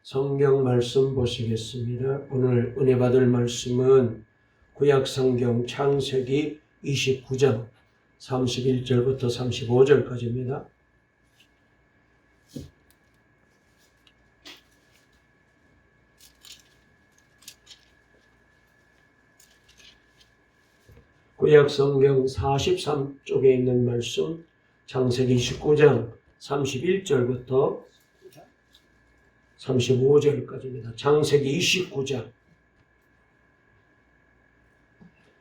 성경 말씀 보시겠습니다. 오늘 은혜 받을 말씀은 구약 성경 창세기 29장 31절부터 35절까지입니다. 구약 성경 43쪽에 있는 말씀 창세기 29장 31절부터 35절까지입니다. 창세기 29장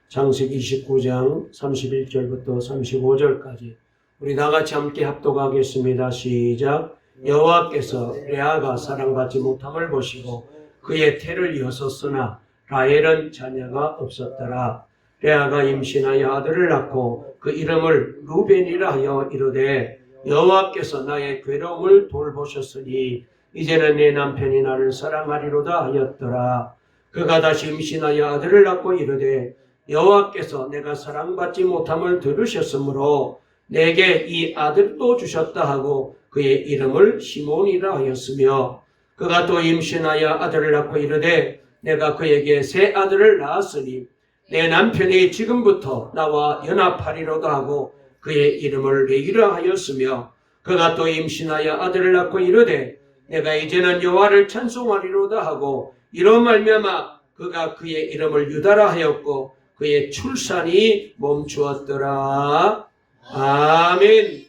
31절부터 35절까지 우리 다같이 함께 합독하겠습니다. 시작. 여호와께서 레아가 사랑받지 못함을 보시고 그의 태를 여섰으나 라헬은 자녀가 없었더라. 레아가 임신하여 아들을 낳고 그 이름을 루벤이라 하여 이르되 여호와께서 나의 괴로움을 돌보셨으니 이제는 내 남편이 나를 사랑하리로다 하였더라. 그가 다시 임신하여 아들을 낳고 이르되 여호와께서 내가 사랑받지 못함을 들으셨으므로 내게 이 아들도 주셨다 하고 그의 이름을 시몬이라 하였으며 그가 또 임신하여 아들을 낳고 이르되 내가 그에게 새 아들을 낳았으니 내 남편이 지금부터 나와 연합하리로다 하고 그의 이름을 레위라 하였으며 그가 또 임신하여 아들을 낳고 이르되 내가 이제는 여호와를 찬송하리로다 하고 이로 말미암아 그가 그의 이름을 유다라 하였고 그의 출산이 멈추었더라. 아멘.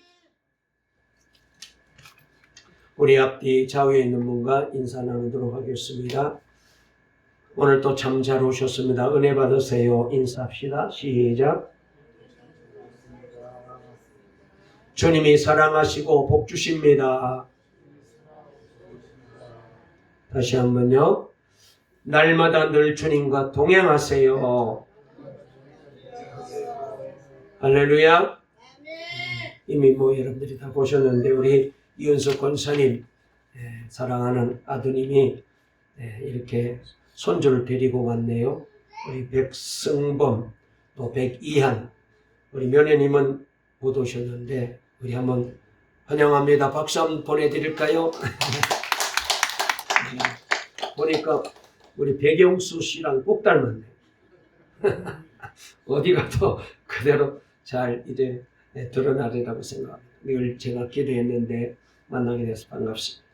우리 앞뒤 좌우에 있는 분과 인사 나누도록 하겠습니다. 오늘 또 참 잘 오셨습니다. 은혜 받으세요. 인사합시다. 시작. 주님이 사랑하시고 복 주십니다. 다시 한번요. 날마다 늘 주님과 동행하세요. 할렐루야. 이미 여러분들이 다 보셨는데 우리 이은석 권사님 사랑하는 아드님이 이렇게 손주를 데리고 왔네요. 우리 백승범 또 백이한 우리 며느님은 못 오셨는데 우리 한번 환영합니다. 박수 한번 보내드릴까요? 보니까 우리 백영수 씨랑 꼭 닮았네. 어디 가도 그대로 잘 이제 드러나리라고 생각합니다. 늘 제가 기도했는데 만나게 돼서 반갑습니다.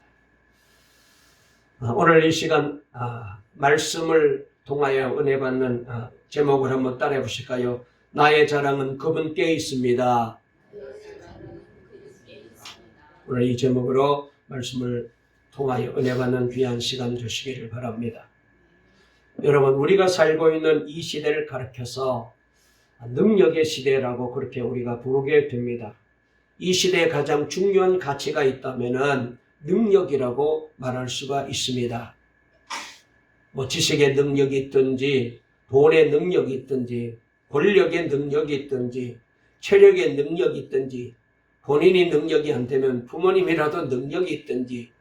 오늘 이 시간 말씀을 통하여 은혜 받는 제목을 한번 따라해 보실까요? 나의 자랑은 그분께 있습니다. 오늘 이 제목으로 말씀을 통하여 은혜 받는 귀한 시간 주시기를 바랍니다. 여러분, 우리가 살고 있는 이 시대를 가리켜서 능력의 시대라고 그렇게 우리가 부르게 됩니다. 이 시대에 가장 중요한 가치가 있다면 능력이라고 말할 수가 있습니다. 지식의 능력이 있든지 돈의 능력이 있든지 권력의 능력이 있든지 체력의 능력이 있든지 본인이 능력이 안 되면 부모님이라도 능력이 있든지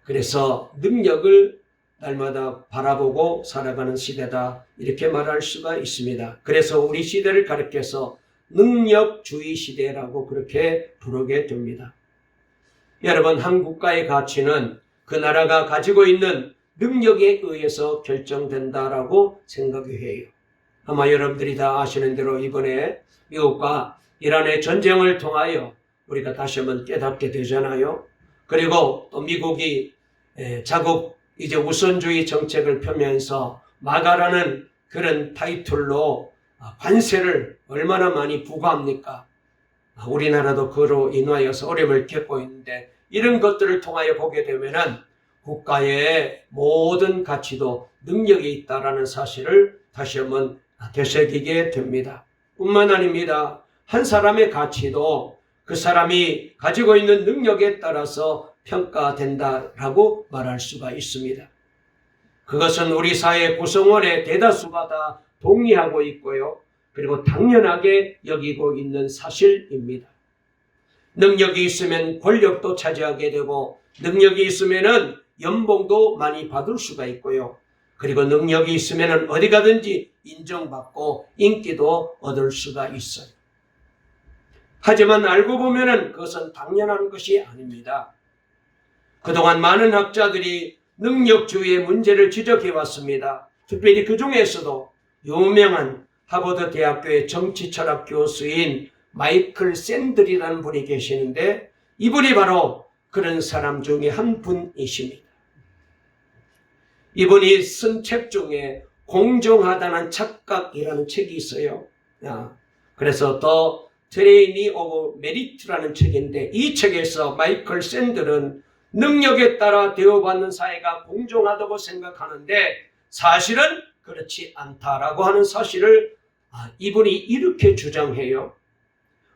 그래서 능력을 날마다 바라보고 살아가는 시대다 이렇게 말할 수가 있습니다. 그래서 우리 시대를 가리켜서 능력주의 시대라고 그렇게 부르게 됩니다. 여러분, 한 국가의 가치는 그 나라가 가지고 있는 능력에 의해서 결정된다라고 생각해요. 아마 여러분들이 다 아시는 대로 이번에 미국과 이란의 전쟁을 통하여 우리가 다시 한번 깨닫게 되잖아요. 그리고 또 미국이 자국 이제 우선주의 정책을 펴면서 마가라는 그런 타이틀로 관세를 얼마나 많이 부과합니까? 우리나라도 그로 인하여서 어려움을 겪고 있는데 이런 것들을 통하여 보게 되면은 국가의 모든 가치도 능력이 있다라는 사실을 다시 한번 되새기게 됩니다. 뿐만 아닙니다. 한 사람의 가치도 그 사람이 가지고 있는 능력에 따라서 평가된다라고 말할 수가 있습니다. 그것은 우리 사회 구성원의 대다수가 다 동의하고 있고요. 그리고 당연하게 여기고 있는 사실입니다. 능력이 있으면 권력도 차지하게 되고 능력이 있으면 연봉도 많이 받을 수가 있고요. 그리고 능력이 있으면 어디 가든지 인정받고 인기도 얻을 수가 있어요. 하지만 알고 보면 그것은 당연한 것이 아닙니다. 그동안 많은 학자들이 능력주의의 문제를 지적해 왔습니다. 특별히 그 중에서도 유명한 하버드 대학교의 정치철학 교수인 마이클 샌들이라는 분이 계시는데 이분이 바로 그런 사람 중에 한 분이십니다. 이분이 쓴 책 중에 공정하다는 착각이라는 책이 있어요. 그래서 더 트레이니 오브 메리트라는 책인데 이 책에서 마이클 샌들은 능력에 따라 대우받는 사회가 공정하다고 생각하는데 사실은 그렇지 않다라고 하는 사실을 이분이 이렇게 주장해요.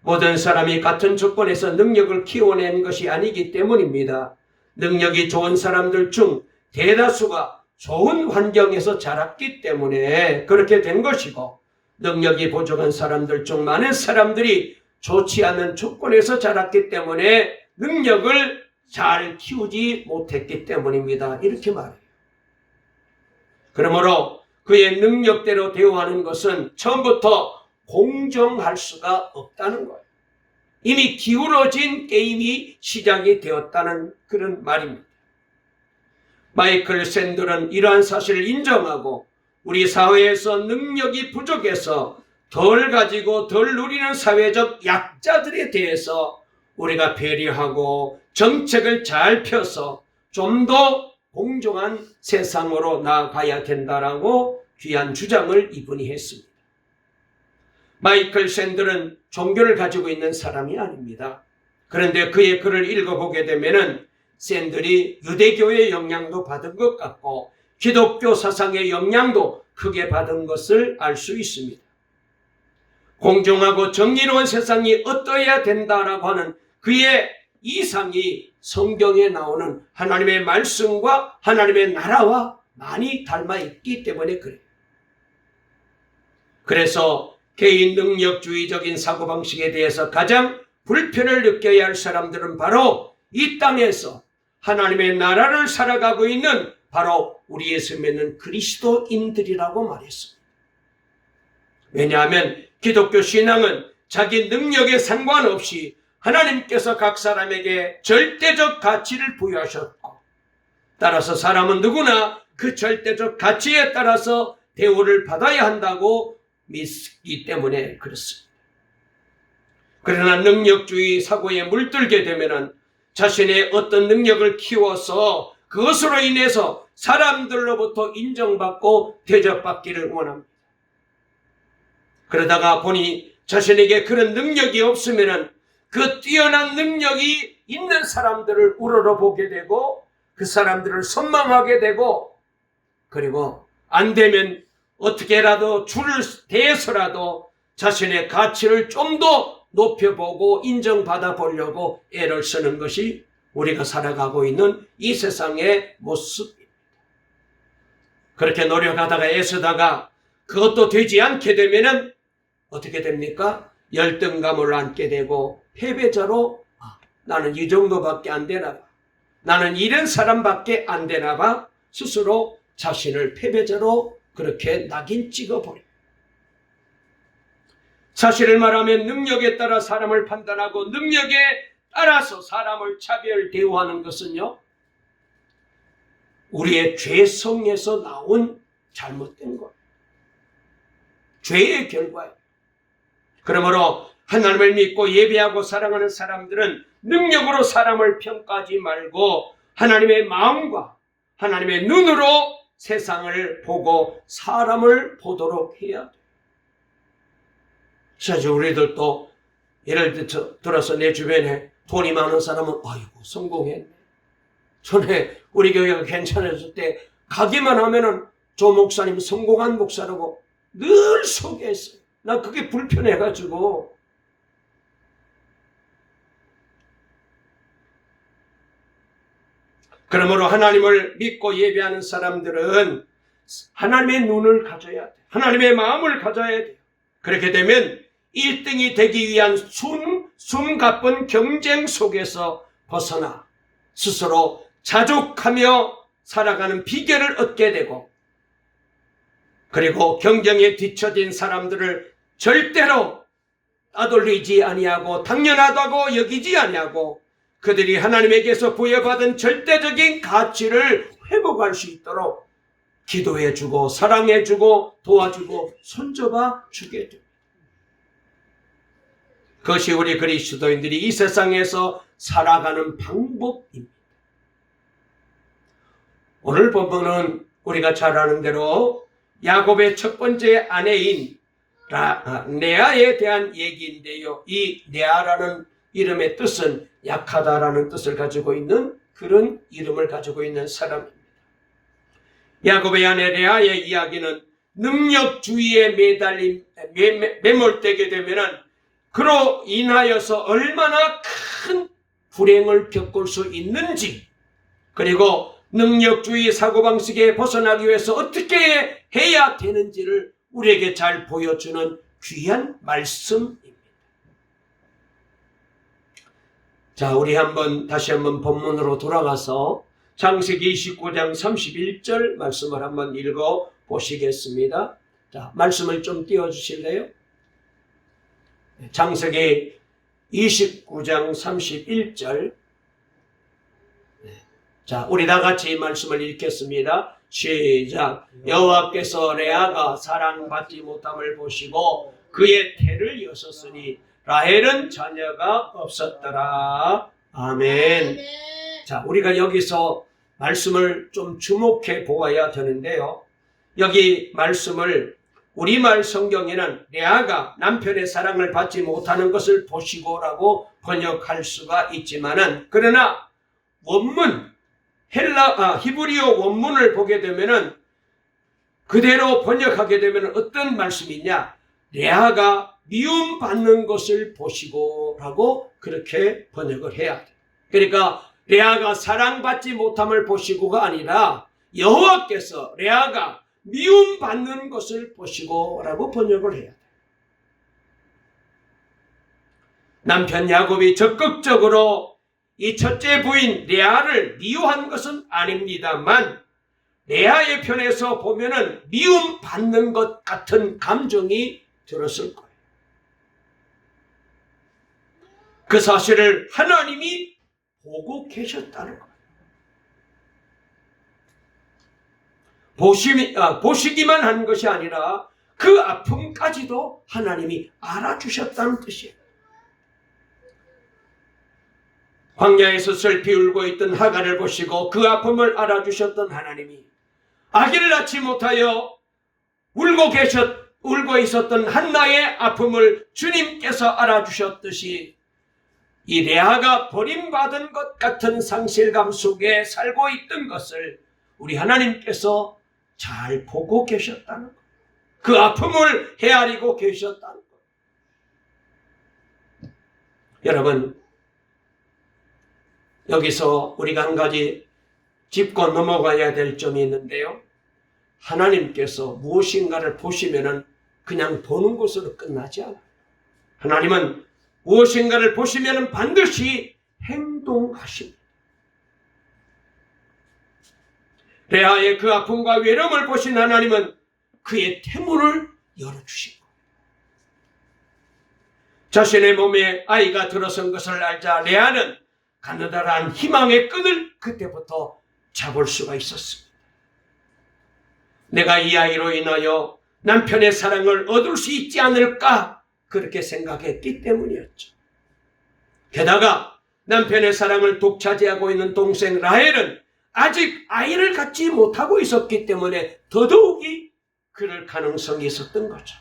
모든 사람이 같은 조건에서 능력을 키워낸 것이 아니기 때문입니다. 능력이 좋은 사람들 중 대다수가 좋은 환경에서 자랐기 때문에 그렇게 된 것이고 능력이 부족한 사람들 중 많은 사람들이 좋지 않은 조건에서 자랐기 때문에 능력을 잘 키우지 못했기 때문입니다. 이렇게 말해요. 그러므로 그의 능력대로 대우하는 것은 처음부터 공정할 수가 없다는 거예요. 이미 기울어진 게임이 시작이 되었다는 그런 말입니다. 마이클 샌들은 이러한 사실을 인정하고 우리 사회에서 능력이 부족해서 덜 가지고 덜 누리는 사회적 약자들에 대해서 우리가 배려하고 정책을 잘 펴서 좀 더 공정한 세상으로 나아가야 된다라고 귀한 주장을 이분이 했습니다. 마이클 샌들은 종교를 가지고 있는 사람이 아닙니다. 그런데 그의 글을 읽어보게 되면은 샌들이 유대교의 영향도 받은 것 같고 기독교 사상의 영향도 크게 받은 것을 알 수 있습니다. 공정하고 정의로운 세상이 어떠해야 된다라고 하는 그의 이상이 성경에 나오는 하나님의 말씀과 하나님의 나라와 많이 닮아 있기 때문에 그래요. 그래서 개인 능력주의적인 사고방식에 대해서 가장 불편을 느껴야 할 사람들은 바로 이 땅에서 하나님의 나라를 살아가고 있는 바로 우리 예수 믿는 그리스도인들이라고 말했습니다. 왜냐하면 기독교 신앙은 자기 능력에 상관없이 하나님께서 각 사람에게 절대적 가치를 부여하셨고 따라서 사람은 누구나 그 절대적 가치에 따라서 대우를 받아야 한다고 믿기 때문에 그렇습니다. 그러나 능력주의 사고에 물들게 되면은 자신의 어떤 능력을 키워서 그것으로 인해서 사람들로부터 인정받고 대접받기를 원합니다. 그러다가 보니 자신에게 그런 능력이 없으면은 그 뛰어난 능력이 있는 사람들을 우러러보게 되고 그 사람들을 선망하게 되고 그리고 안 되면 어떻게라도 줄을 대서라도 자신의 가치를 좀 더 높여보고 인정받아 보려고 애를 쓰는 것이 우리가 살아가고 있는 이 세상의 모습입니다. 그렇게 노력하다가 애쓰다가 그것도 되지 않게 되면은 어떻게 됩니까? 열등감을 안게 되고 패배자로 나는 이 정도밖에 안 되나 봐. 나는 이런 사람밖에 안 되나 봐. 스스로 자신을 패배자로 그렇게 낙인 찍어버려요. 사실을 말하면 능력에 따라 사람을 판단하고 능력에 따라서 사람을 차별 대우하는 것은요. 우리의 죄성에서 나온 잘못된 거예요. 죄의 결과예요. 그러므로 하나님을 믿고 예배하고 사랑하는 사람들은 능력으로 사람을 평가하지 말고 하나님의 마음과 하나님의 눈으로 세상을 보고 사람을 보도록 해야 돼요. 사실 우리들도 예를 들어서 내 주변에 돈이 많은 사람은 아이고 성공했네. 전에 우리 교회가 괜찮았을 때 가기만 하면은 저 목사님 성공한 목사라고 늘 소개했어요. 나 그게 불편해가지고. 그러므로 하나님을 믿고 예배하는 사람들은 하나님의 눈을 가져야 돼. 하나님의 마음을 가져야 돼. 그렇게 되면 1등이 되기 위한 숨가쁜 경쟁 속에서 벗어나 스스로 자족하며 살아가는 비결을 얻게 되고 그리고 경쟁에 뒤처진 사람들을 절대로 따돌리지 아니하고 당연하다고 여기지 아니하고 그들이 하나님에게서 부여받은 절대적인 가치를 회복할 수 있도록 기도해주고 사랑해주고 도와주고 손잡아 주게 됩니다. 그것이 우리 그리스도인들이 이 세상에서 살아가는 방법입니다. 오늘 본문은 우리가 잘 아는 대로 야곱의 첫 번째 아내인 레아에 대한 얘기인데요. 이 레아라는 이름의 뜻은 약하다라는 뜻을 가지고 있는 그런 이름을 가지고 있는 사람입니다. 야곱의 아내 레아의 이야기는 능력주의에 매몰되게 되면은 그로 인하여서 얼마나 큰 불행을 겪을 수 있는지, 그리고 능력주의 사고방식에 벗어나기 위해서 어떻게 해야 되는지를 우리에게 잘 보여주는 귀한 말씀입니다. 자, 우리 다시 한번 본문으로 돌아가서 창세기 29장 31절 말씀을 한번 읽어 보시겠습니다. 자, 말씀을 좀 띄워주실래요? 창세기 29장 31절. 자, 우리 다 같이 말씀을 읽겠습니다. 시작. 여호와께서 레아가 사랑받지 못함을 보시고 그의 태를 여셨으니 라헬은 자녀가 없었더라. 아멘. 자, 우리가 여기서 말씀을 좀 주목해 보아야 되는데요. 여기 말씀을 우리말 성경에는 레아가 남편의 사랑을 받지 못하는 것을 보시고라고 번역할 수가 있지만은, 그러나 원문 히브리어 원문을 보게 되면은 그대로 번역하게 되면 어떤 말씀이냐? 레아가 미움받는 것을 보시고라고 그렇게 번역을 해야 돼. 그러니까 레아가 사랑받지 못함을 보시고가 아니라 여호와께서 레아가 미움받는 것을 보시고라고 번역을 해야 돼. 남편 야곱이 적극적으로 이 첫째 부인 레아를 미워한 것은 아닙니다만 레아의 편에서 보면은 미움받는 것 같은 감정이 들었을 거예요. 그 사실을 하나님이 보고 계셨다는 거예요. 보시기만 한 것이 아니라 그 아픔까지도 하나님이 알아주셨다는 뜻이에요. 광야에서 슬피 울고 있던 하갈을 보시고 그 아픔을 알아주셨던 하나님이 아기를 낳지 못하여 울고 있었던 한나의 아픔을 주님께서 알아주셨듯이 이 레아가 버림받은 것 같은 상실감 속에 살고 있던 것을 우리 하나님께서 잘 보고 계셨다는 것, 그 아픔을 헤아리고 계셨다는 것. 여러분, 여기서 우리가 한 가지 짚고 넘어가야 될 점이 있는데요. 하나님께서 무엇인가를 보시면은 그냥 보는 것으로 끝나지 않아요. 하나님은 무엇인가를 보시면은 반드시 행동하십니다. 레아의 그 아픔과 외로움을 보신 하나님은 그의 태문을 열어주신 거예요. 자신의 몸에 아이가 들어선 것을 알자 레아는 가느다란 희망의 끈을 그때부터 잡을 수가 있었습니다. 내가 이 아이로 인하여 남편의 사랑을 얻을 수 있지 않을까 그렇게 생각했기 때문이었죠. 게다가 남편의 사랑을 독차지하고 있는 동생 라헬은 아직 아이를 갖지 못하고 있었기 때문에 더더욱이 그럴 가능성이 있었던 거죠.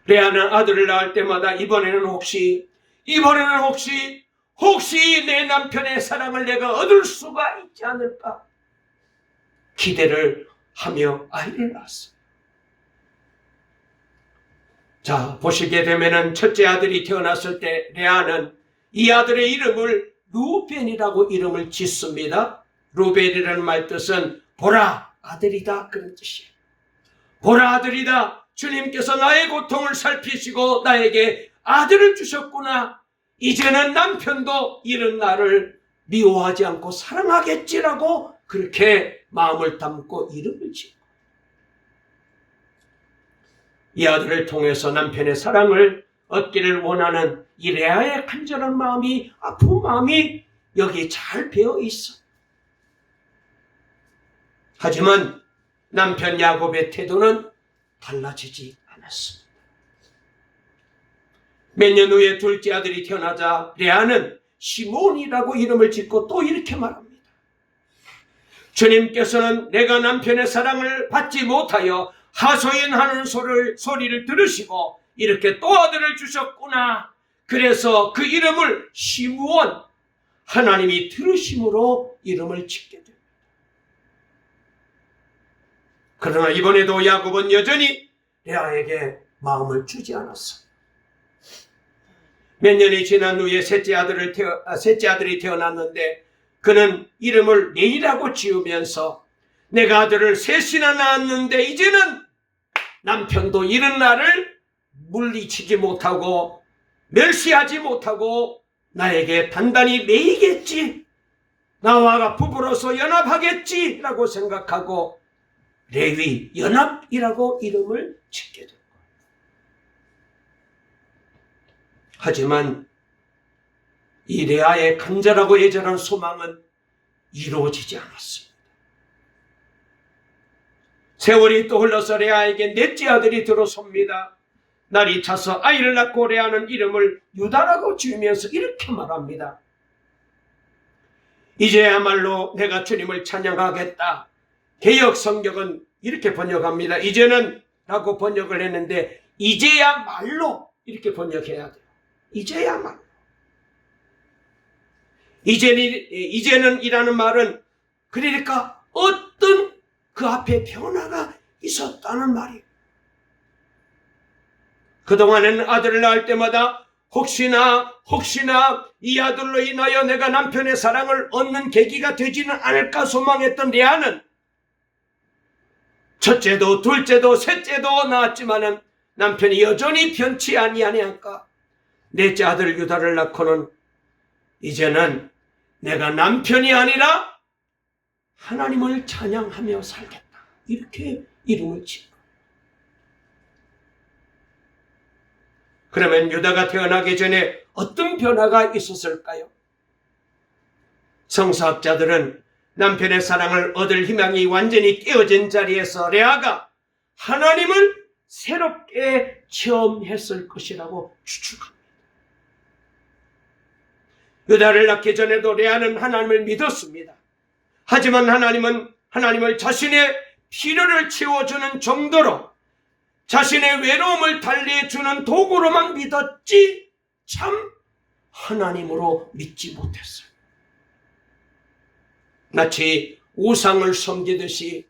레아는 아들을 낳을 때마다 이번에는 혹시 내 남편의 사랑을 내가 얻을 수가 있지 않을까 기대를 하며 아이를 낳았어요. 자, 보시게 되면은 첫째 아들이 태어났을 때 레아는 이 아들의 이름을 루벤이라고 이름을 짓습니다. 루벤이라는 말 뜻은 보라 아들이다 그런 뜻이에요. 보라 아들이다. 주님께서 나의 고통을 살피시고 나에게 아들을 주셨구나. 이제는 남편도 이런 나를 미워하지 않고 사랑하겠지라고 그렇게 마음을 담고 이름을 지은 거예요. 이 아들을 통해서 남편의 사랑을 얻기를 원하는 이 레아의 간절한 마음이, 아픈 마음이 여기 잘 배어 있어. 하지만 남편 야곱의 태도는 달라지지 않았습니다. 몇 년 후에 둘째 아들이 태어나자 레아는 시몬이라고 이름을 짓고 또 이렇게 말합니다. 주님께서는 내가 남편의 사랑을 받지 못하여 하소연하는 소리를 들으시고 이렇게 또 아들을 주셨구나. 그래서 그 이름을 시므온, 하나님이 들으심으로 이름을 짓게 됩니다. 그러나 이번에도 야곱은 여전히 레아에게 마음을 주지 않았어. 몇 년이 지난 후에 셋째 아들이 태어났는데 그는 이름을 레이라고 지으면서 내가 아들을 셋이나 낳았는데 이제는 남편도 이런 나를 물리치지 못하고 멸시하지 못하고 나에게 단단히 매이겠지, 나와 부부로서 연합하겠지 라고 생각하고 레위, 연합이라고 이름을 짓게 됩니다. 하지만 이 레아의 간절하고 애절한 소망은 이루어지지 않았습니다. 세월이 또 흘러서 레아에게 넷째 아들이 들어섭니다. 날이 차서 아이를 낳고 레아는 이름을 유다라고 지으면서 이렇게 말합니다. 이제야말로 내가 주님을 찬양하겠다. 개역 성경은 이렇게 번역합니다. 이제는 라고 번역을 했는데 이제야말로 이렇게 번역해야 돼요. 이제야말로. 이제는 이라는 말은 그러니까 어떤 그 앞에 변화가 있었다는 말이에요. 그동안에는 아들을 낳을 때마다 혹시나 이 아들로 인하여 내가 남편의 사랑을 얻는 계기가 되지는 않을까 소망했던 레아는 첫째도 둘째도 셋째도 낳았지만은 남편이 여전히 변치 아니하니까 넷째 아들 유다를 낳고는 이제는 내가 남편이 아니라 하나님을 찬양하며 살겠다. 이렇게 이름을 지은 거예요. 그러면 유다가 태어나기 전에 어떤 변화가 있었을까요? 성서학자들은 남편의 사랑을 얻을 희망이 완전히 깨어진 자리에서 레아가 하나님을 새롭게 체험했을 것이라고 추측합니다. 유다를 낳기 전에도 레아는 하나님을 믿었습니다. 하지만 하나님은 하나님을 자신의 필요를 채워주는 정도로 자신의 외로움을 달래주는 도구로만 믿었지 참 하나님으로 믿지 못했어요. 마치 우상을 섬기듯이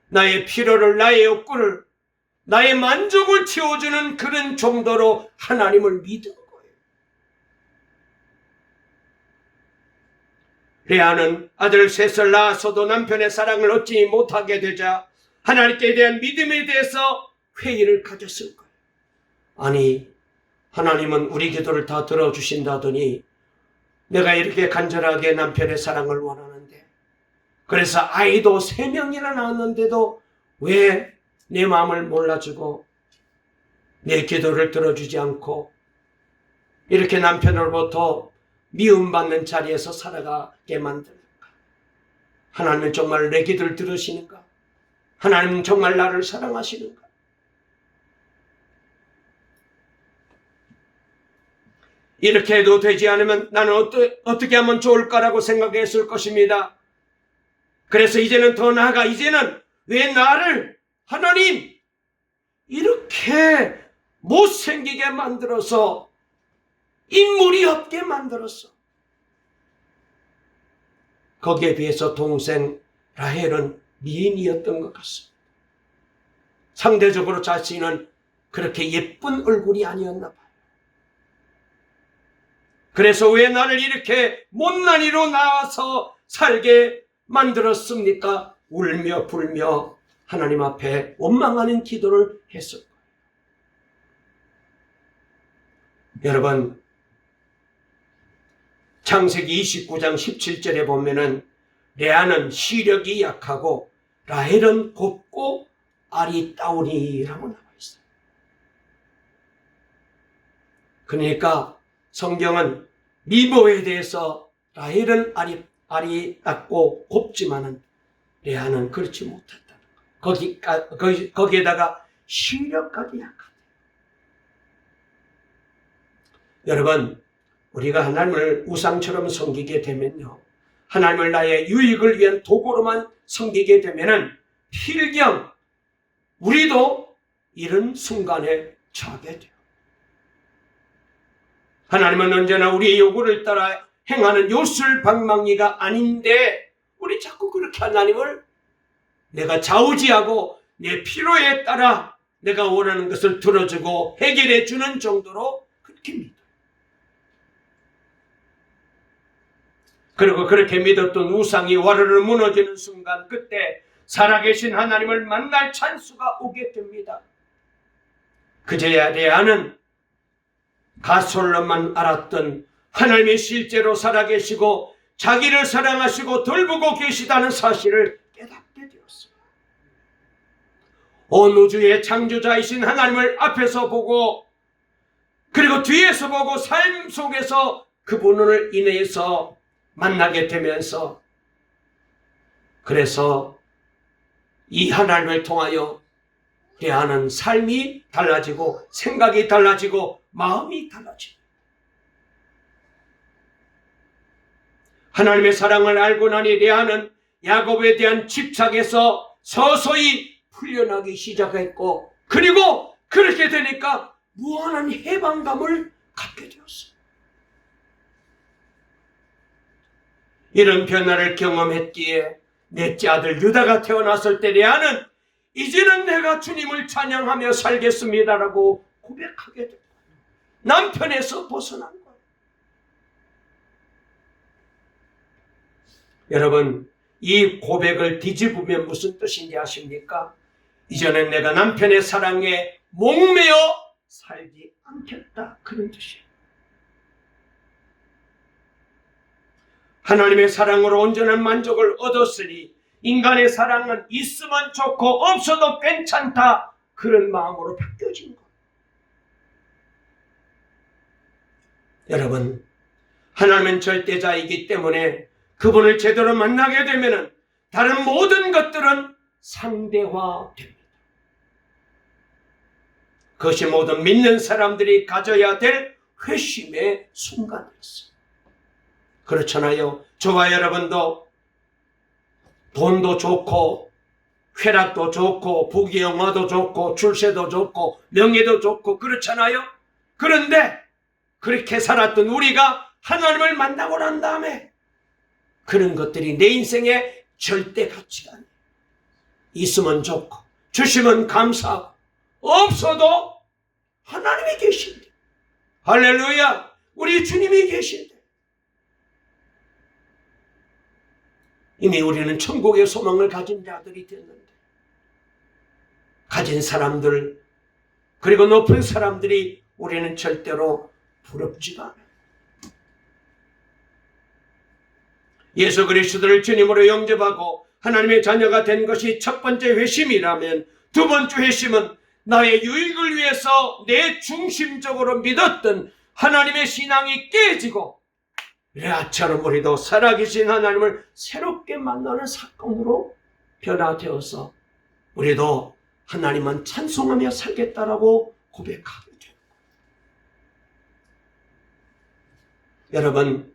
나의 필요를, 나의 욕구를, 나의 만족을 채워주는 그런 정도로 하나님을 믿은 거예요. 레아는 아들 셋을 낳아서도 남편의 사랑을 얻지 못하게 되자 하나님께 대한 믿음에 대해서 회의를 가졌을 거예요. 아니, 하나님은 우리 기도를 다 들어주신다더니 내가 이렇게 간절하게 남편의 사랑을 원하는데, 그래서 아이도 3명이나 낳았는데도 왜 내 마음을 몰라주고 내 기도를 들어주지 않고 이렇게 남편으로부터 미움받는 자리에서 살아가게 만드는가? 하나님은 정말 내 기도를 들으시는가? 하나님은 정말 나를 사랑하시는가? 이렇게 해도 되지 않으면 나는 어떻게 하면 좋을까라고 생각했을 것입니다. 그래서 이제는 더 나아가 이제는 왜 나를 하나님 이렇게 못생기게 만들어서 인물이 없게 만들었어. 거기에 비해서 동생 라헬은 미인이었던 것 같습니다. 상대적으로 자신은 그렇게 예쁜 얼굴이 아니었나 봐요. 그래서 왜 나를 이렇게 못난이로 나와서 살게 만들었습니까? 울며 불며 하나님 앞에 원망하는 기도를 했을 거예요. 여러분, 창세기 29장 17절에 보면은 레아는 시력이 약하고 라헬은 곱고 아리따우니라고 나와 있어요. 그러니까 성경은 미모에 대해서 라헬은 아리따고 곱지만은 레아는 그렇지 못했다. 거기에다가 시력까지 약하다. 여러분, 우리가 하나님을 우상처럼 섬기게 되면요, 하나님을 나의 유익을 위한 도구로만 섬기게 되면은 필경 우리도 이런 순간에 처하게 돼요. 하나님은 언제나 우리의 요구를 따라 행하는 요술방망이가 아닌데, 우리 자꾸 그렇게 하나님을 내가 좌우지하고 내 필요에 따라 내가 원하는 것을 들어주고 해결해 주는 정도로 그렇게 믿어요. 그리고 그렇게 믿었던 우상이 와르르 무너지는 순간, 그때 살아계신 하나님을 만날 찬스가 오게 됩니다. 그제야 레아는 가솔로만 알았던 하나님이 실제로 살아계시고 자기를 사랑하시고 돌보고 계시다는 사실을 깨닫게 되었어요. 온 우주의 창조자이신 하나님을 앞에서 보고, 그리고 뒤에서 보고, 삶 속에서 그분을 인해서 만나게 되면서, 그래서 이 하나님을 통하여 레아는 삶이 달라지고 생각이 달라지고 마음이 달라지고, 하나님의 사랑을 알고 나니 레아는 야곱에 대한 집착에서 서서히 풀려나기 시작했고, 그리고 그렇게 되니까 무한한 해방감을 갖게 되었어요. 이런 변화를 경험했기에 넷째 아들 유다가 태어났을 때 레아는 이제는 내가 주님을 찬양하며 살겠습니다라고 고백하게 됐어요. 남편에서 벗어난 거예요. 여러분, 이 고백을 뒤집으면 무슨 뜻인지 아십니까? 이제는 내가 남편의 사랑에 목매어 살지 않겠다, 그런 뜻이에요. 하나님의 사랑으로 온전한 만족을 얻었으니 인간의 사랑은 있으면 좋고 없어도 괜찮다, 그런 마음으로 바뀌어진 것. 여러분, 하나님은 절대자이기 때문에 그분을 제대로 만나게 되면 다른 모든 것들은 상대화됩니다. 그것이 모든 믿는 사람들이 가져야 될 회심의 순간이었어요. 그렇잖아요. 저와 여러분도 돈도 좋고 쾌락도 좋고 부귀영화도 좋고 출세도 좋고 명예도 좋고 그렇잖아요. 그런데 그렇게 살았던 우리가 하나님을 만나고 난 다음에 그런 것들이 내 인생의 절대 가치가 아니에요. 있으면 좋고 주시면 감사하고 없어도 하나님이 계신데, 할렐루야, 우리 주님이 계신데, 이미 우리는 천국의 소망을 가진 자들이 됐는데, 가진 사람들 그리고 높은 사람들이 우리는 절대로 부럽지가 않아요. 예수 그리스도를 주님으로 영접하고 하나님의 자녀가 된 것이 첫 번째 회심이라면, 두 번째 회심은 나의 유익을 위해서 내 중심적으로 믿었던 하나님의 신앙이 깨지고 레아처럼 우리도 살아계신 하나님을 새롭게 만나는 사건으로 변화되어서 우리도 하나님은 찬송하며 살겠다라고 고백하게 돼요. 여러분,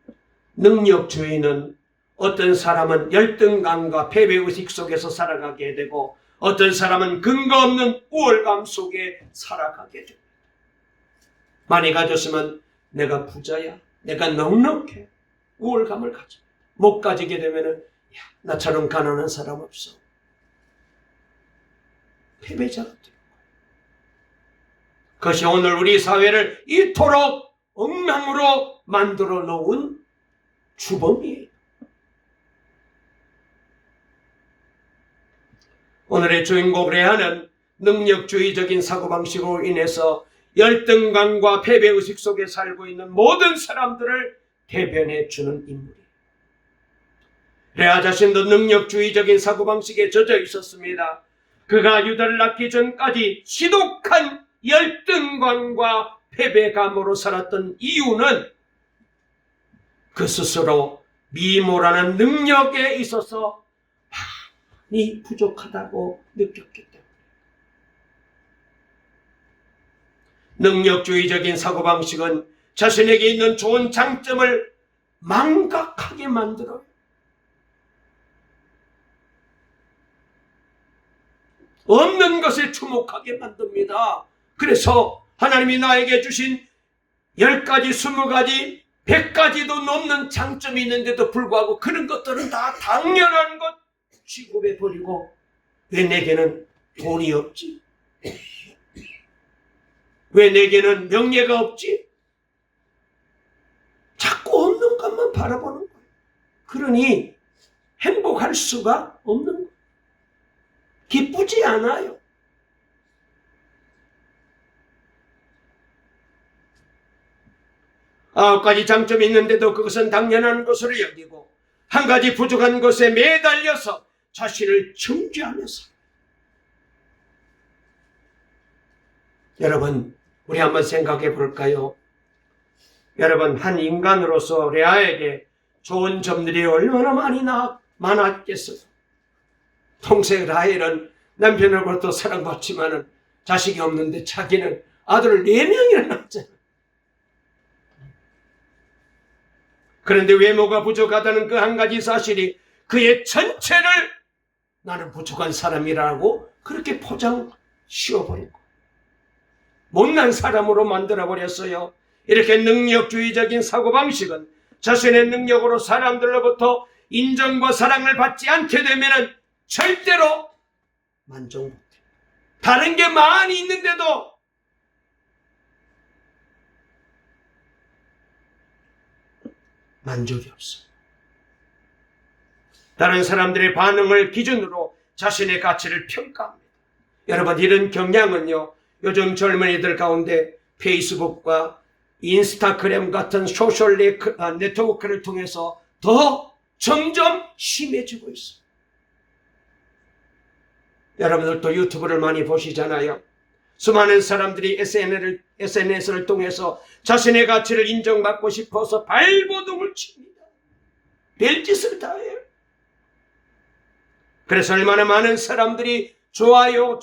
능력주의는 어떤 사람은 열등감과 패배의식 속에서 살아가게 되고 어떤 사람은 근거 없는 우월감 속에 살아가게 됩니다. 많이 가졌으면 내가 부자야, 내가 넉넉해, 우월감을 가져. 못 가지게 되면은 나처럼 가난한 사람 없어. 패배자가 되는 거예요. 그것이 오늘 우리 사회를 이토록 엉망으로 만들어 놓은 주범이에요. 오늘의 주인공 레아는 능력주의적인 사고방식으로 인해서 열등감과 패배의식 속에 살고 있는 모든 사람들을 대변해 주는 인물이에요. 레아 자신도 능력주의적인 사고방식에 젖어 있었습니다. 그가 유다를 낳기 전까지 지독한 열등감과 패배감으로 살았던 이유는 그 스스로 미모라는 능력에 있어서 부족하다고 느꼈기 때문에. 능력주의적인 사고방식은 자신에게 있는 좋은 장점을 망각하게 만들어요. 없는 것에 주목하게 만듭니다. 그래서 하나님이 나에게 주신 10가지, 20가지, 100가지도 넘는 장점이 있는데도 불구하고 그런 것들은 다 당연한 것 취급해 버리고, 왜 내게는 돈이 없지? 왜 내게는 명예가 없지? 자꾸 없는 것만 바라보는 거예요. 그러니 행복할 수가 없는 거예요. 기쁘지 않아요. 아홉 가지 장점이 있는데도 그것은 당연한 것으로 여기고, 한 가지 부족한 것에 매달려서 자신을 정죄하면서. 여러분, 우리 한번 생각해 볼까요? 여러분, 한 인간으로서 레아에게 좋은 점들이 얼마나 많았겠어요. 동생 라헬은 남편으로부터 사랑받지만은 자식이 없는데 자기는 아들을 4명이나 낳았잖아요. 그런데 외모가 부족하다는 그 한 가지 사실이 그의 전체를 나는 부족한 사람이라고 그렇게 포장 씌워버리고 못난 사람으로 만들어버렸어요. 이렇게 능력주의적인 사고방식은 자신의 능력으로 사람들로부터 인정과 사랑을 받지 않게 되면 절대로 만족 못해요. 다른 게 많이 있는데도 만족이 없어요. 다른 사람들의 반응을 기준으로 자신의 가치를 평가합니다. 여러분, 이런 경향은요, 요즘 젊은이들 가운데 페이스북과 인스타그램 같은 소셜 네트워크를 통해서 더 점점 심해지고 있어요. 여러분들도 유튜브를 많이 보시잖아요. 수많은 사람들이 SNS를 통해서 자신의 가치를 인정받고 싶어서 발버둥을 칩니다. 별짓을 다 해요. 그래서 얼마나 많은 사람들이 좋아요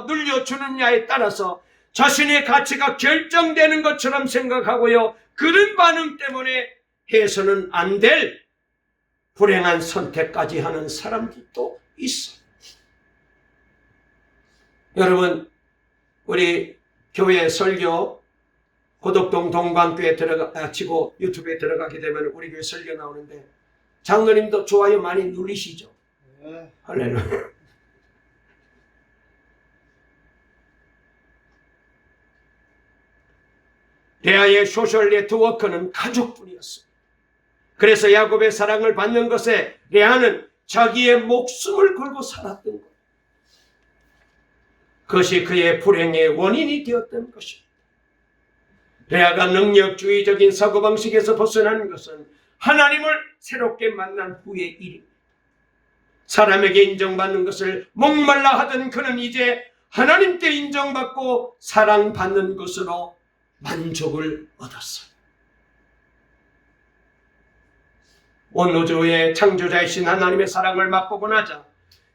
눌려주느냐에 따라서 자신의 가치가 결정되는 것처럼 생각하고요. 그런 반응 때문에 해서는 안 될 불행한 선택까지 하는 사람들도 있어요. 여러분, 우리 교회 설교 고덕동 동방교회 치고 유튜브에 들어가게 되면 우리 교회 설교 나오는데 장로님도 좋아요 많이 누르시죠? 네. 할렐루야. 레아의 소셜 네트워크는 가족뿐이었어요. 그래서 야곱의 사랑을 받는 것에 레아는 자기의 목숨을 걸고 살았던 거예요. 그것이 그의 불행의 원인이 되었던 것입니다. 레아가 능력주의적인 사고방식에서 벗어난 것은 하나님을 새롭게 만난 후의 일입니다. 사람에게 인정받는 것을 목말라 하던 그는 이제 하나님께 인정받고 사랑받는 것으로 만족을 얻었어요. 온 우주의 창조자이신 하나님의 사랑을 맛보고 나자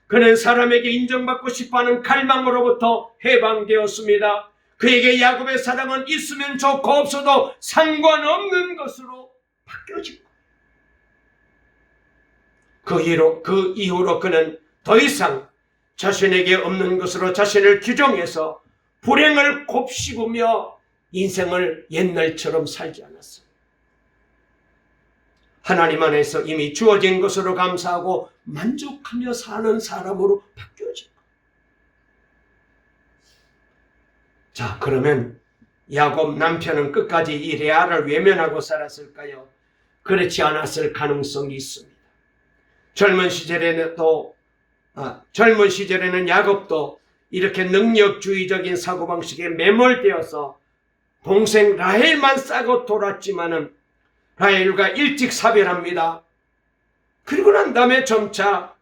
그는 사람에게 인정받고 싶어하는 갈망으로부터 해방되었습니다. 그에게 야곱의 사랑은 있으면 좋고 없어도 상관없는 것으로 바뀌어진 거예요. 그 이후로 그는 더 이상 자신에게 없는 것으로 자신을 규정해서 불행을 곱씹으며 인생을 옛날처럼 살지 않았어요. 하나님 안에서 이미 주어진 것으로 감사하고 만족하며 사는 사람으로 바뀌어진 거예요. 자, 그러면 야곱 남편은 끝까지 이 레아를 외면하고 살았을까요? 그렇지 않았을 가능성이 있습니다. 젊은 시절에는 야곱도 이렇게 능력주의적인 사고방식에 매몰되어서 동생 라헬만 싸고 돌았지만은 라헬과 일찍 사별합니다. 그리고 난 다음에 점차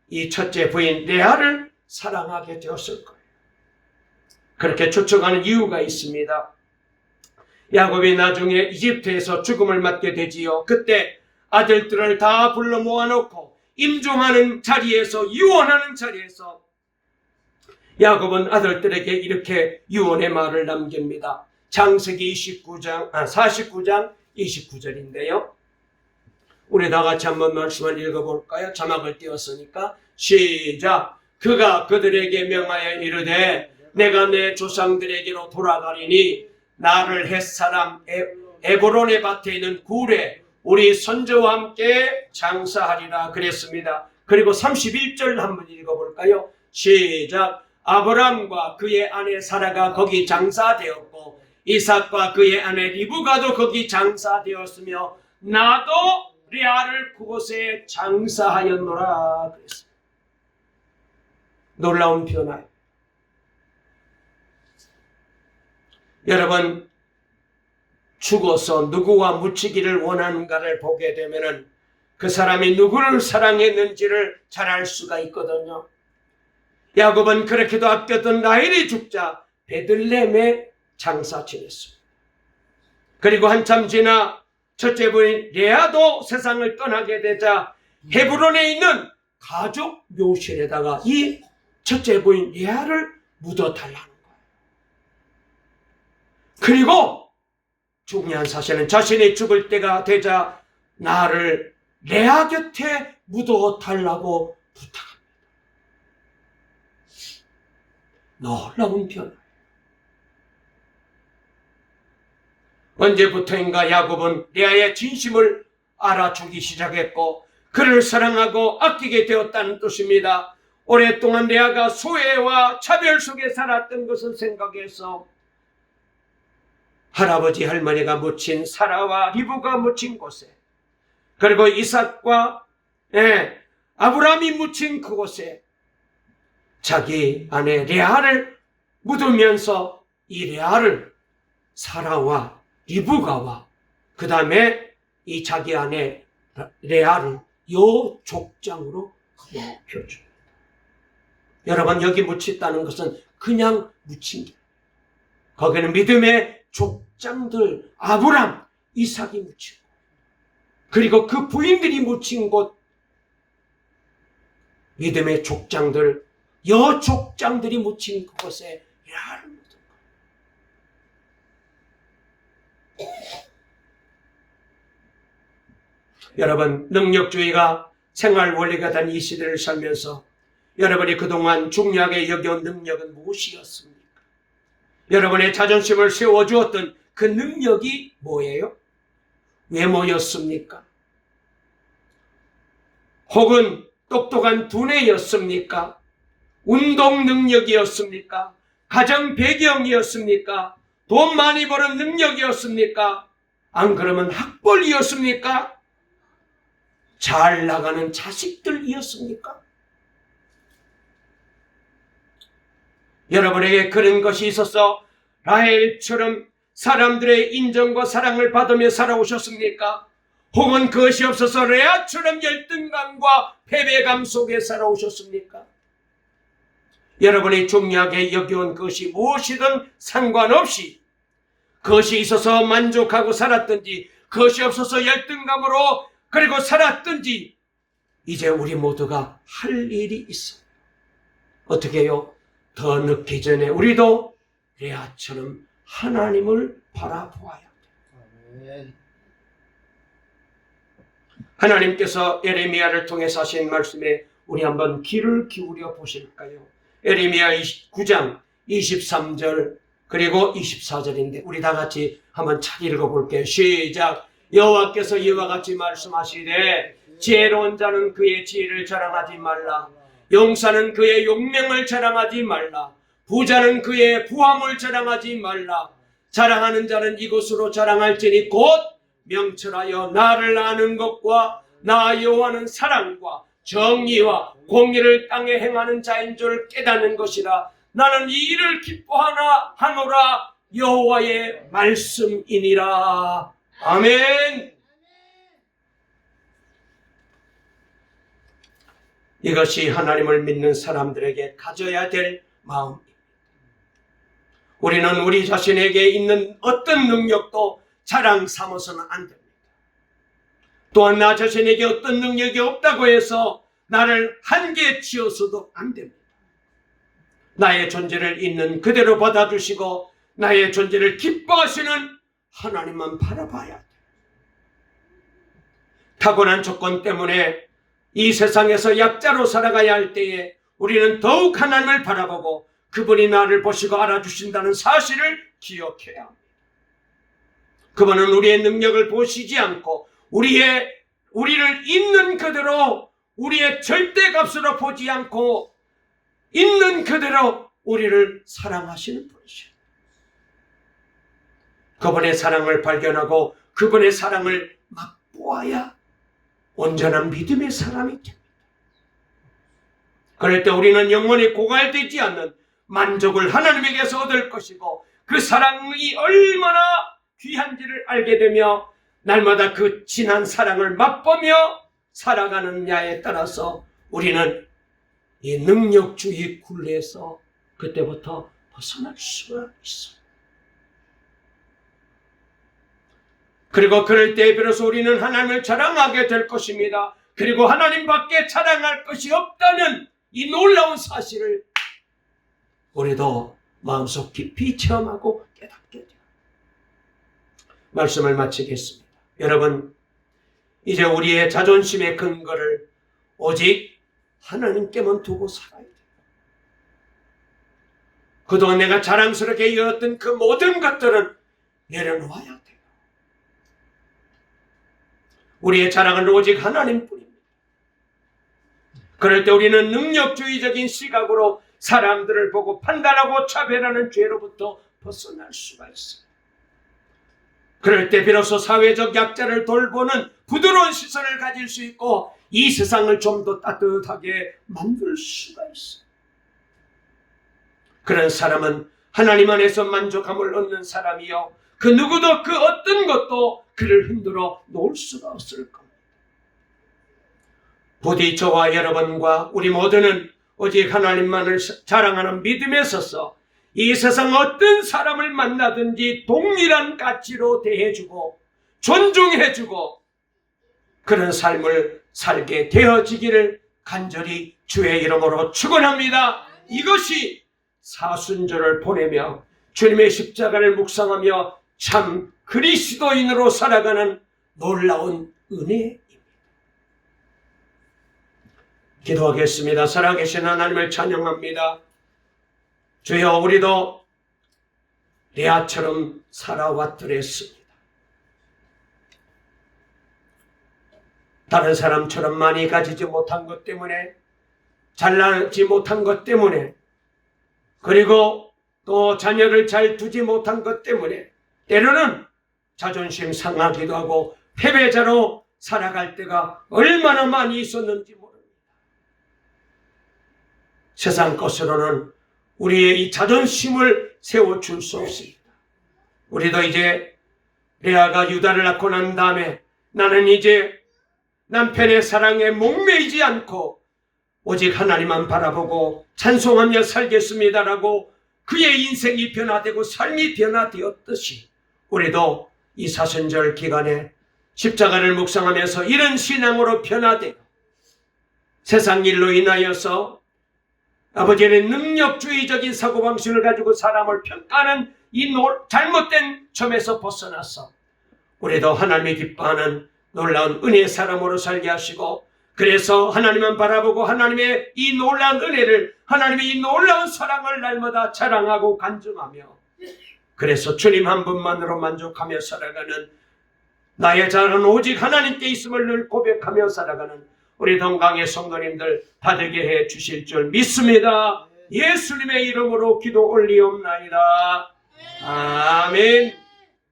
이 첫째 부인 레아를 사랑하게 되었을 거예요. 그렇게 추측하는 이유가 있습니다. 야곱이 나중에 이집트에서 죽음을 맞게 되지요. 그때 아들들을 다 불러 모아놓고 임종하는 자리에서, 유언하는 자리에서 야곱은 아들들에게 이렇게 유언의 말을 남깁니다. 창세기 49장 29절인데요. 우리 다 같이 한번 말씀을 읽어볼까요? 자막을 띄웠으니까 시작. 그가 그들에게 명하여 이르되 내가 내 조상들에게로 돌아가리니 나를 헷사람 에브론의 밭에 있는 굴에 우리 선조와 함께 장사하리라 그랬습니다. 그리고 31절 한번 읽어볼까요? 시작. 아브람과 그의 아내 사라가 거기 장사되었고 이삭과 그의 아내 리브가도 거기 장사되었으며 나도 레아를 그곳에 장사하였노라 그랬습니다. 놀라운 변화. 여러분, 죽어서 누구와 묻히기를 원하는가를 보게 되면은 그 사람이 누구를 사랑했는지를 잘 알 수가 있거든요. 야곱은 그렇게도 아꼈던 라헬이 죽자 베들레헴에 장사 지냈습니다. 그리고 한참 지나 첫째 부인 레아도 세상을 떠나게 되자 헤브론에 있는 가족 묘실에다가 이 첫째 부인 레아를 묻어달라는 거예요. 그리고 중요한 사실은 자신이 죽을 때가 되자 나를 레아 곁에 묻어달라고 부탁합니다. 놀라운 변화. 언제부터인가 야곱은 레아의 진심을 알아주기 시작했고 그를 사랑하고 아끼게 되었다는 뜻입니다. 오랫동안 레아가 소외와 차별 속에 살았던 것을 생각해서 할아버지 할머니가 묻힌 사라와 리브가 묻힌 곳에, 그리고 이삭과 아브라함이 묻힌 그곳에 자기 아내 레아를 묻으면서 이 레아를 사라와 리브가와 그 다음에 이 자기 아내 레아를 요 족장으로 높여줍니다. 여러분, 여기 묻혔다는 것은 그냥 묻힌 게, 거기는 믿음의 족장들 아브람, 이삭이 묻히고, 그리고 그 부인들이 묻힌 곳 믿음의 족장들, 여족장들이 묻힌 그곳에 레아를 묻은 거예요. 여러분, 능력주의가 생활 원리가 된 이 시대를 살면서 여러분이 그동안 중요하게 여겨온 능력은 무엇이었습니까? 여러분의 자존심을 세워주었던 그 능력이 뭐예요? 외모였습니까? 혹은 똑똑한 두뇌였습니까? 운동 능력이었습니까? 가정 배경이었습니까? 돈 많이 버는 능력이었습니까? 안 그러면 학벌이었습니까? 잘 나가는 자식들이었습니까? 여러분에게 그런 것이 있어서 라헬처럼 사람들의 인정과 사랑을 받으며 살아오셨습니까? 혹은 그것이 없어서 레아처럼 열등감과 패배감 속에 살아오셨습니까? 여러분이 중요하게 여겨온 것이 무엇이든 상관없이 그것이 있어서 만족하고 살았든지 그것이 없어서 열등감으로 그리고 살았든지 이제 우리 모두가 할 일이 있어요. 어떻게 해요? 더 늦기 전에 우리도 레아처럼 하나님을 바라보아야 돼요. 하나님께서 에레미야를 통해서 하신 말씀에 우리 한번 귀를 기울여 보실까요? 에레미야 9장 23절 그리고 24절인데 우리 다 같이 한번 잘 읽어볼게요. 시작. 여호와께서 이와 같이 말씀하시되 지혜로운 자는 그의 지혜를 자랑하지 말라. 용사는 그의 용맹을 자랑하지 말라. 부자는 그의 부함을 자랑하지 말라. 자랑하는 자는 이것으로 자랑할지니 곧 명철하여 나를 아는 것과 나 여호와는 사랑과 정의와 공의를 땅에 행하는 자인 줄 깨닫는 것이라. 나는 이 일을 기뻐하노라. 여호와의 말씀이니라. 아멘. 이것이 하나님을 믿는 사람들에게 가져야 될 마음입니다. 우리는 우리 자신에게 있는 어떤 능력도 자랑 삼아서는 안 됩니다. 또한 나 자신에게 어떤 능력이 없다고 해서 나를 한계에 치어서도 안 됩니다. 나의 존재를 있는 그대로 받아주시고 나의 존재를 기뻐하시는 하나님만 바라봐야 돼. 타고난 조건 때문에 이 세상에서 약자로 살아가야 할 때에 우리는 더욱 하나님을 바라보고 그분이 나를 보시고 알아주신다는 사실을 기억해야 합니다. 그분은 우리의 능력을 보시지 않고 우리를 있는 그대로 우리의 절대값으로 보지 않고 있는 그대로 우리를 사랑하시는 분이십니다. 그분의 사랑을 발견하고 그분의 사랑을 맛보아야 온전한 믿음의 사람이 됩니다. 그럴 때 우리는 영원히 고갈되지 않는 만족을 하나님에게서 얻을 것이고 그 사랑이 얼마나 귀한지를 알게 되며 날마다 그 진한 사랑을 맛보며 살아가는 야에 따라서 우리는 이 능력주의 굴레에서 그때부터 벗어날 수가 있어요. 그리고 그럴 때 비로소 우리는 하나님을 자랑하게 될 것입니다. 그리고 하나님밖에 자랑할 것이 없다는 이 놀라운 사실을 우리도 마음속 깊이 체험하고 깨닫게 돼요. 말씀을 마치겠습니다. 여러분, 이제 우리의 자존심의 근거를 오직 하나님께만 두고 살아야 돼요. 그동안 내가 자랑스럽게 이었던 그 모든 것들은 내려놓아야 돼요. 우리의 자랑은 오직 하나님뿐입니다. 그럴 때 우리는 능력주의적인 시각으로 사람들을 보고 판단하고 차별하는 죄로부터 벗어날 수가 있어요. 그럴 때 비로소 사회적 약자를 돌보는 부드러운 시선을 가질 수 있고 이 세상을 좀 더 따뜻하게 만들 수가 있어요. 그런 사람은 하나님 안에서 만족함을 얻는 사람이요, 그 누구도 그 어떤 것도 그를 흔들어 놓을 수가 없을 겁니다. 부디 저와 여러분과 우리 모두는 오직 하나님만을 자랑하는 믿음에 서서 이 세상 어떤 사람을 만나든지 동일한 가치로 대해주고 존중해주고 그런 삶을 살게 되어지기를 간절히 주의 이름으로 축원합니다. 이것이 사순절을 보내며 주님의 십자가를 묵상하며 참 그리스도인으로 살아가는 놀라운 은혜입니다. 기도하겠습니다. 살아계신 하나님을 찬양합니다. 주여, 우리도 레아처럼 살아왔더랬습니다. 다른 사람처럼 많이 가지지 못한 것 때문에, 잘나지 못한 것 때문에, 그리고 또 자녀를 잘 두지 못한 것 때문에 때로는 자존심 상하기도 하고 패배자로 살아갈 때가 얼마나 많이 있었는지 모릅니다. 세상 것으로는 우리의 이 자존심을 세워줄 수 없습니다. 우리도 이제 레아가 유다를 낳고 난 다음에 나는 이제 남편의 사랑에 목매이지 않고 오직 하나님만 바라보고 찬송하며 살겠습니다라고 그의 인생이 변화되고 삶이 변화되었듯이 우리도 이 사순절 기간에 십자가를 묵상하면서 이런 신앙으로 변화되고 세상 일로 인하여서 아버지는 능력주의적인 사고방식을 가지고 사람을 평가하는 이 잘못된 점에서 벗어나서 우리도 하나님이 기뻐하는 놀라운 은혜의 사람으로 살게 하시고, 그래서 하나님만 바라보고 하나님의 이 놀라운 은혜를, 하나님의 이 놀라운 사랑을 날마다 자랑하고 간증하며, 그래서 주님 한 분만으로 만족하며 살아가는, 나의 자랑은 오직 하나님께 있음을 늘 고백하며 살아가는 우리 동강의 성도님들 다 되게 해 주실 줄 믿습니다. 예수님의 이름으로 기도 올리옵나이다. 아멘.